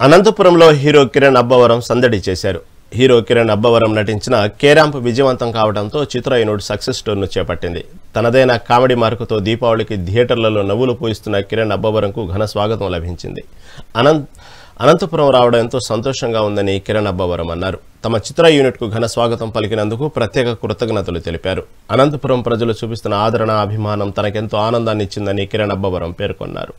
అనంతపురంలో హీరో కిరణ్ అబ్బవరం సందడి చేశారు. హీరో కిరణ్ అబ్బవరం నటించిన కేరాంప్ విజయవంతం కావడంతో చిత్ర యూనిట్ సక్సెస్ స్టోర్ను చేపట్టింది. తనదైన కామెడీ మార్కుతో దీపావళికి థియేటర్లలో నవ్వులు పూయిస్తున్న కిరణ్ అబ్బవరంకు ఘన స్వాగతం లభించింది. అనంతపురం రావడం ఎంతో సంతోషంగా ఉందని కిరణ్ అబ్బవరం అన్నారు. తమ చిత్ర యూనిట్కు ఘన స్వాగతం పలికినందుకు ప్రత్యేక కృతజ్ఞతలు తెలిపారు. అనంతపురం ప్రజలు చూపిస్తున్న ఆదరణ, అభిమానం తనకెంతో ఆనందాన్ని ఇచ్చిందని కిరణ్ అబ్బవరం పేర్కొన్నారు.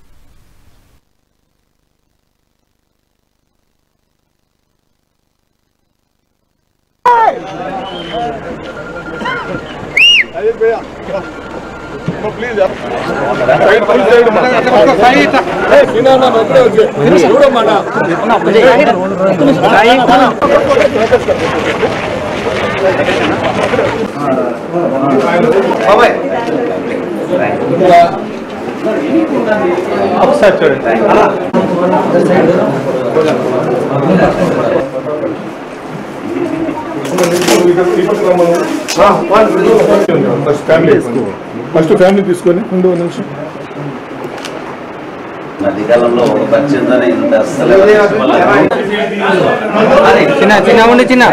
ఫస్ట్ ఫ్యామిలీ తీసుకొని ముందు నిమిషం మధ్యకాలంలో ఒక పరిచయంతోనే ఇంత చిన్న చిన్న ఉండి చిన్న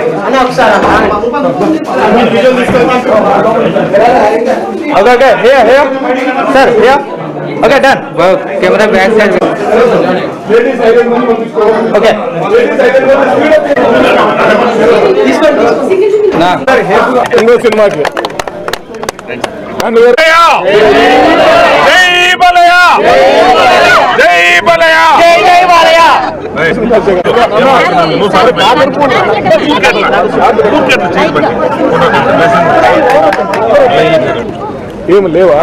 sir okay done camera back side okay ఇంకో సినిమాకి ఏం లేవా?